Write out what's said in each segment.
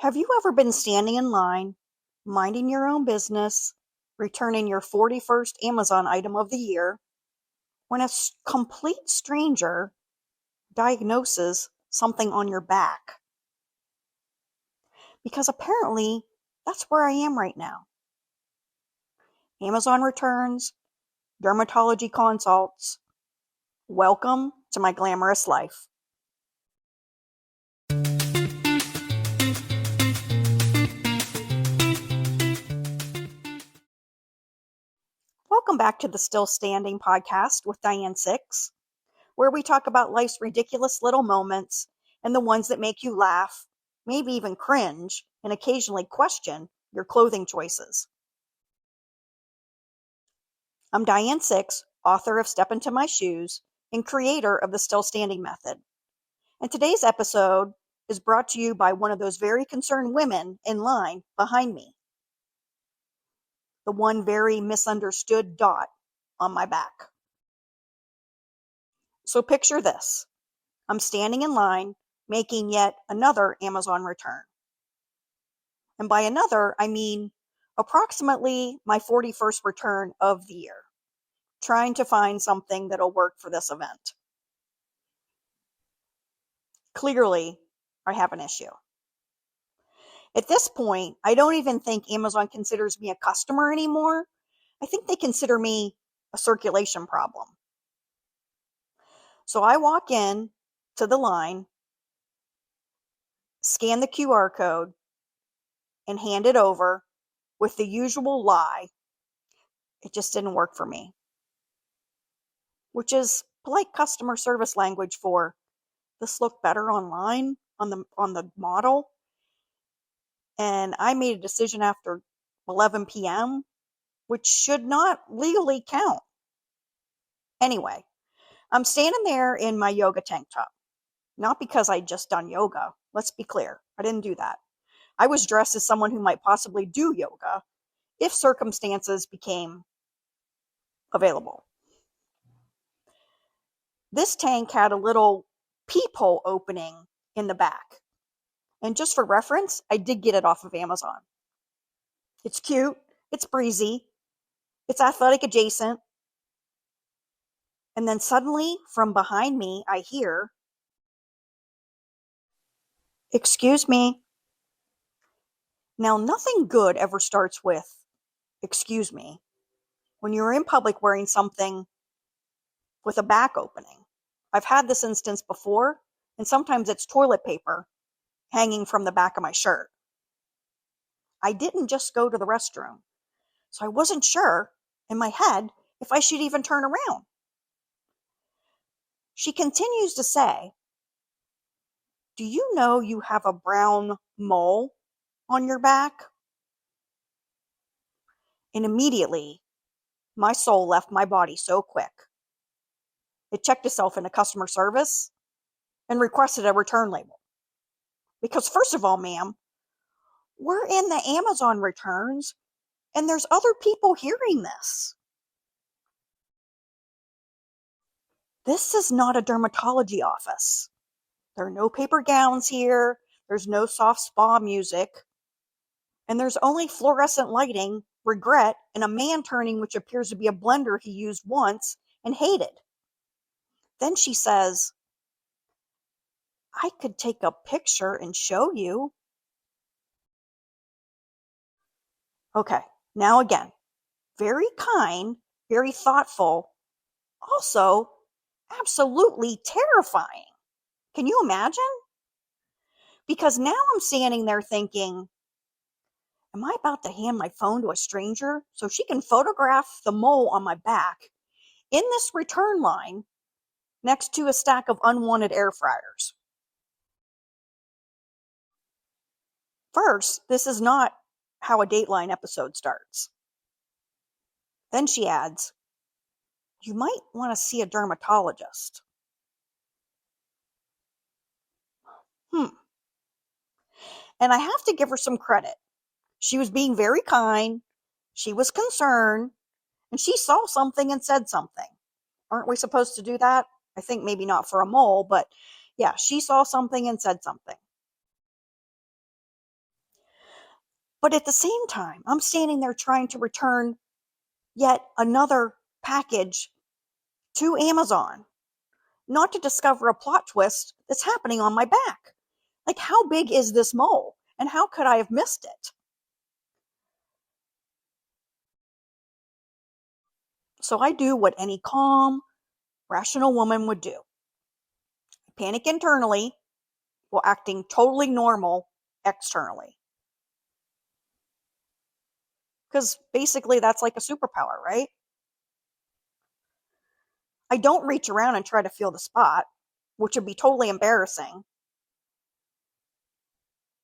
Have you ever been standing in line, minding your own business, returning your 41st Amazon item of the year, when a complete stranger diagnoses something on your back? Because apparently that's where I am right now. Amazon returns, dermatology consults. Welcome to my glamorous life. Welcome back to the Still Standing podcast with Diane Six, where we talk about life's ridiculous little moments and the ones that make you laugh, maybe even cringe, and occasionally question your clothing choices. I'm Diane Six, author of Step Into My Shoes and creator of the Still Standing Method. And today's episode is brought to you by one of those very concerned women in line behind me. The one very misunderstood dot on my back. So picture this. I'm standing in line making yet another Amazon return. And by another, I mean approximately my 41st return of the year, trying to find something that'll work for this event. Clearly, I have an issue. At this point, I don't even think Amazon considers me a customer anymore. I think they consider me a circulation problem. So I walk in to the line, scan the QR code, and hand it over with the usual lie. It just didn't work for me. Which is polite customer service language for this looked better online on the model. And I made a decision after 11 p.m., which should not legally count. Anyway, I'm standing there in my yoga tank top. Not because I'd just done yoga. Let's be clear. I didn't do that. I was dressed as someone who might possibly do yoga if circumstances became available. This tank had a little peephole opening in the back. And just for reference, I did get it off of Amazon. It's cute. It's breezy. It's athletic adjacent. And then suddenly, from behind me, I hear, "Excuse me." Now, nothing good ever starts with, "Excuse me," when you're in public wearing something with a back opening. I've had this instance before, and sometimes it's toilet paper hanging from the back of my shirt. I didn't just go to the restroom, so I wasn't sure in my head if I should even turn around. She continues to say, "Do you know you have a brown mole on your back?" And immediately, my soul left my body so quick. It checked itself into customer service and requested a return label. Because first of all, ma'am, we're in the Amazon returns and there's other people hearing this. This is not a dermatology office. There are no paper gowns here. There's no soft spa music. And there's only fluorescent lighting, regret, and a man turning which appears to be a blender he used once and hated. Then she says, "I could take a picture and show you." Okay, now again, very kind, very thoughtful, also absolutely terrifying. Can you imagine? Because now I'm standing there thinking, am I about to hand my phone to a stranger so she can photograph the mole on my back in this return line next to a stack of unwanted air fryers? First, this is not how a Dateline episode starts. Then she adds, "You might want to see a dermatologist." And I have to give her some credit. She was being very kind. She was concerned. And she saw something and said something. Aren't we supposed to do that? I think maybe not for a mole, but yeah, she saw something and said something. But at the same time, I'm standing there trying to return yet another package to Amazon, not to discover a plot twist that's happening on my back. Like, how big is this mole? And how could I have missed it? So I do what any calm, rational woman would do. I panic internally while acting totally normal externally. Because basically, that's like a superpower, right? I don't reach around and try to feel the spot, which would be totally embarrassing.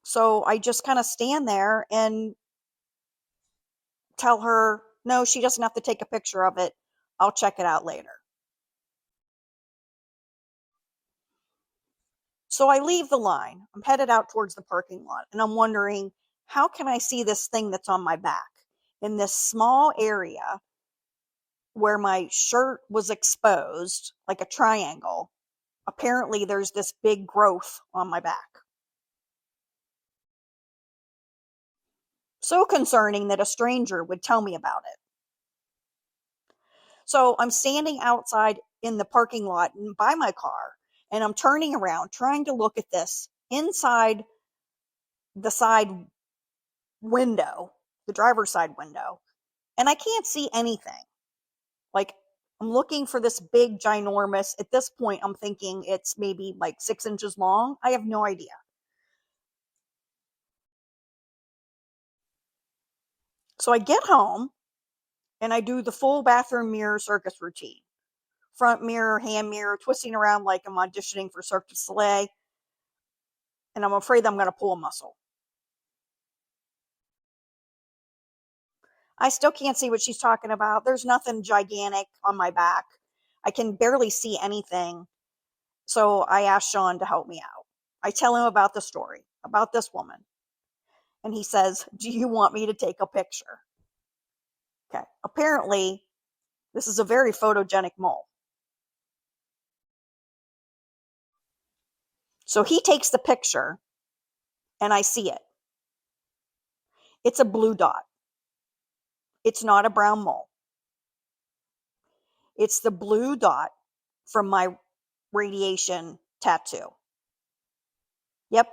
So I just kind of stand there and tell her, no, she doesn't have to take a picture of it. I'll check it out later. So I leave the line. I'm headed out towards the parking lot, and I'm wondering, how can I see this thing that's on my back in this small area where my shirt was exposed, like a triangle? Apparently, there's this big growth on my back. So concerning that a stranger would tell me about it. So I'm standing outside in the parking lot by my car, and I'm turning around trying to look at this inside the side window, the driver's side window, and I can't see anything. Like, I'm looking for this big, ginormous, at this point, I'm thinking it's maybe like 6 inches long. I have no idea. So I get home and I do the full bathroom mirror circus routine. Front mirror, hand mirror, twisting around like I'm auditioning for Cirque du Soleil. And I'm afraid I'm going to pull a muscle. I still can't see what she's talking about. There's nothing gigantic on my back. I can barely see anything. So I asked Sean to help me out. I tell him about the story, about this woman. And he says, do you want me to take a picture? Okay. Apparently, this is a very photogenic mole. So he takes the picture, and I see it. It's a blue dot. It's not a brown mole. It's the blue dot from my radiation tattoo. Yep.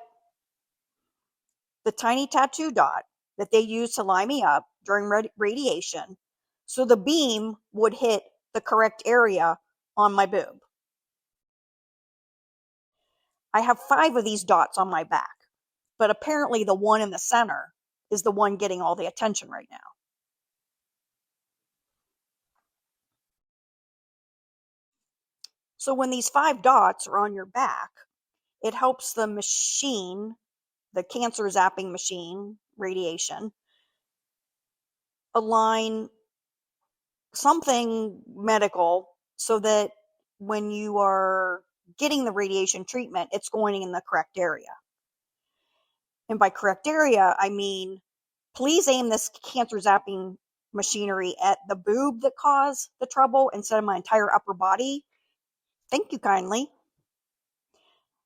The tiny tattoo dot that they used to line me up during radiation so the beam would hit the correct area on my boob. I have 5 of these dots on my back, but apparently the one in the center is the one getting all the attention right now. So when these 5 dots are on your back, it helps the machine, the cancer zapping machine, radiation, align something medical so that when you are getting the radiation treatment, it's going in the correct area. And by correct area, I mean, please aim this cancer zapping machinery at the boob that caused the trouble instead of my entire upper body. Thank you kindly.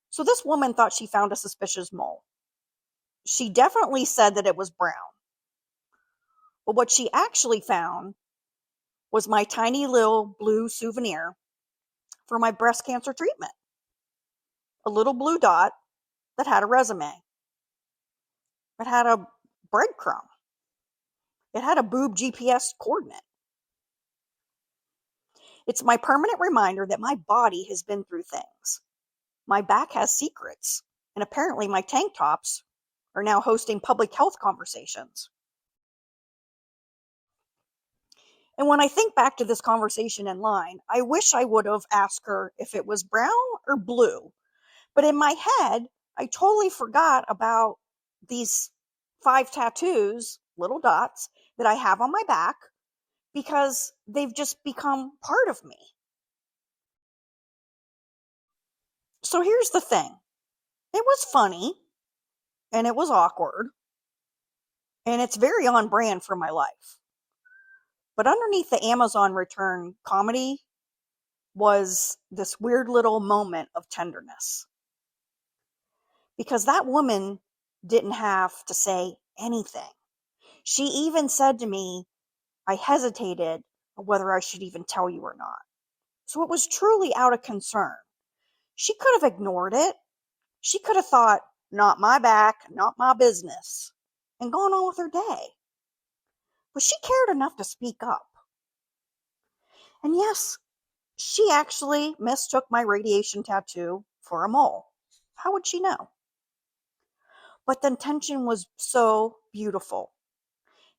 So this woman thought she found a suspicious mole. She definitely said that it was brown. But what she actually found was my tiny little blue souvenir for my breast cancer treatment. A little blue dot that had a resume. It had a breadcrumb. It had a boob GPS coordinate. It's my permanent reminder that my body has been through things. My back has secrets, and apparently my tank tops are now hosting public health conversations. And when I think back to this conversation in line, I wish I would have asked her if it was brown or blue. But in my head, I totally forgot about these 5 tattoos, little dots, that I have on my back because they've just become part of me. So here's the thing. It was funny, and it was awkward, and it's very on brand for my life. But underneath the Amazon return comedy was this weird little moment of tenderness. Because that woman didn't have to say anything. She even said to me, I hesitated whether I should even tell you or not. So it was truly out of concern. She could have ignored it. She could have thought, not my back, not my business, and gone on with her day. But she cared enough to speak up. And yes, she actually mistook my radiation tattoo for a mole. How would she know? But the intention was so beautiful.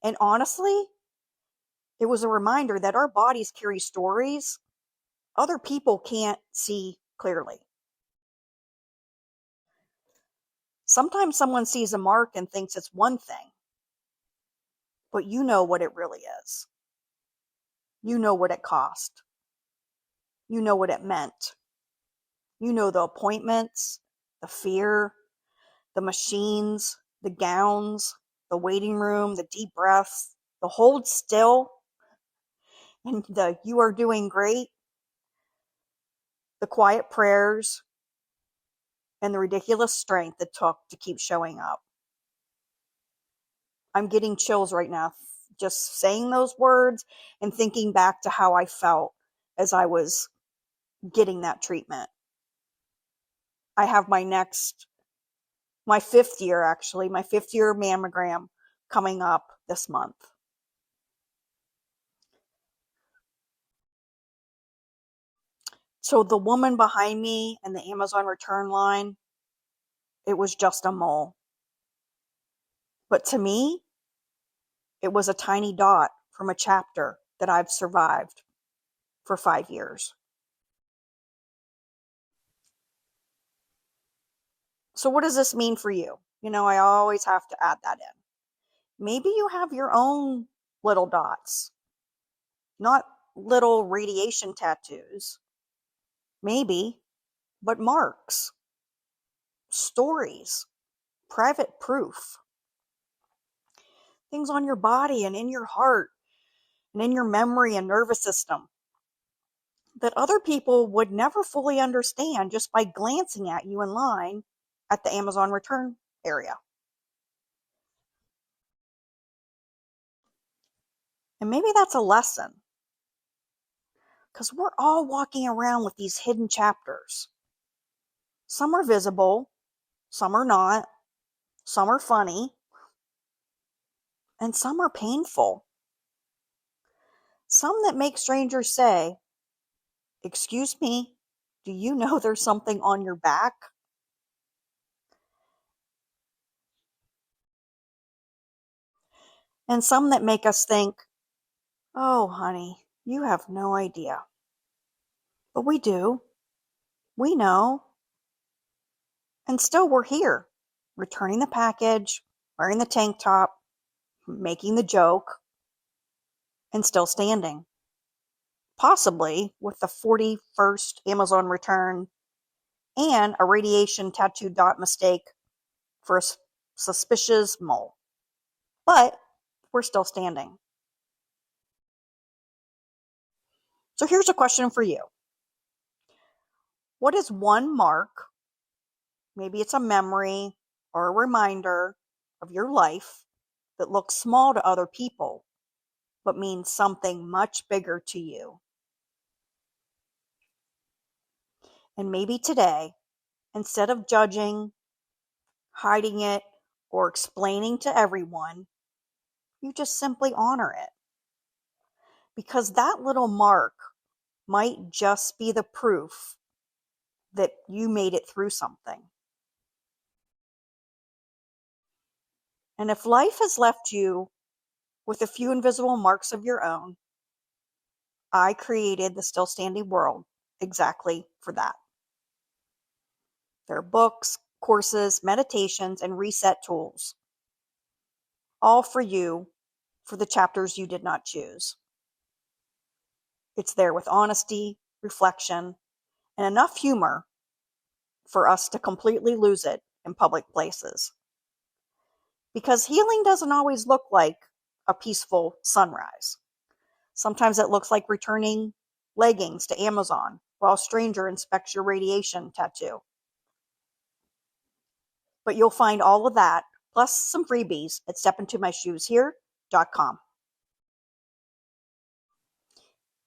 And honestly, it was a reminder that our bodies carry stories other people can't see clearly. Sometimes someone sees a mark and thinks it's one thing, but you know what it really is. You know what it cost. You know what it meant. You know the appointments, the fear, the machines, the gowns, the waiting room, the deep breaths, the hold still, and the you are doing great, the quiet prayers, and the ridiculous strength it took to keep showing up. I'm getting chills right now just saying those words and thinking back to how I felt as I was getting that treatment. I have my fifth year mammogram coming up this month. So the woman behind me in the Amazon return line, it was just a mole. But to me, it was a tiny dot from a chapter that I've survived for 5 years. So what does this mean for you? I always have to add that in. Maybe you have your own little dots, not little radiation tattoos. Maybe, but marks, stories, private proof, things on your body and in your heart and in your memory and nervous system that other people would never fully understand just by glancing at you in line at the Amazon return area. And maybe that's a lesson, because we're all walking around with these hidden chapters. Some are visible, some are not, some are funny, and some are painful. Some that make strangers say, "Excuse me, do you know there's something on your back?" And some that make us think, "Oh, honey, you have no idea." But we do. We know. And still we're here, returning the package, wearing the tank top, making the joke, and still standing. Possibly with the 41st Amazon return and a radiation tattoo dot mistake for a suspicious mole. But we're still standing. So here's a question for you. What is one mark, maybe it's a memory or a reminder of your life, that looks small to other people, but means something much bigger to you? And maybe today, instead of judging, hiding it, or explaining to everyone, you just simply honor it. Because that little mark might just be the proof that you made it through something. And if life has left you with a few invisible marks of your own, I created the Still Standing World exactly for that. There are books, courses, meditations, and reset tools, all for you, for the chapters you did not choose. It's there with honesty, reflection, and enough humor for us to completely lose it in public places. Because healing doesn't always look like a peaceful sunrise. Sometimes it looks like returning leggings to Amazon while a stranger inspects your radiation tattoo. But you'll find all of that, plus some freebies at Step Into My Shoes here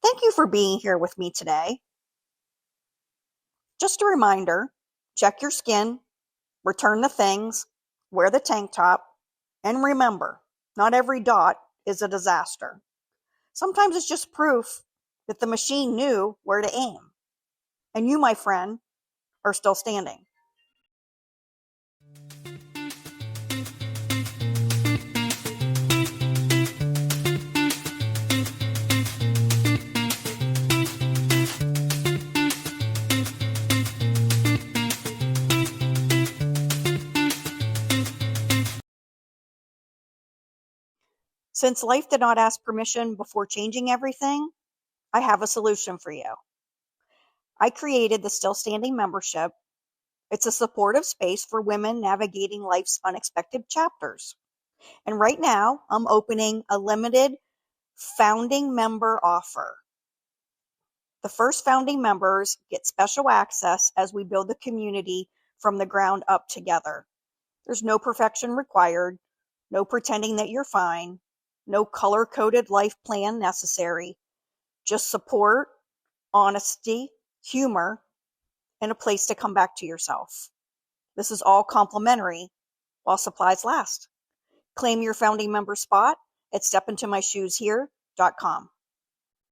Thank you for being here with me today. Just a reminder, check your skin, return the things, wear the tank top, and remember, not every dot is a disaster. Sometimes it's just proof that the machine knew where to aim. And you, my friend, are still standing. Since life did not ask permission before changing everything, I have a solution for you. I created the Still Standing membership. It's a supportive space for women navigating life's unexpected chapters. And right now, I'm opening a limited founding member offer. The first founding members get special access as we build the community from the ground up together. There's no perfection required, no pretending that you're fine, no color-coded life plan necessary, just support, honesty, humor, and a place to come back to yourself. This is all complimentary while supplies last. Claim your founding member spot at stepintomyshoeshere.com.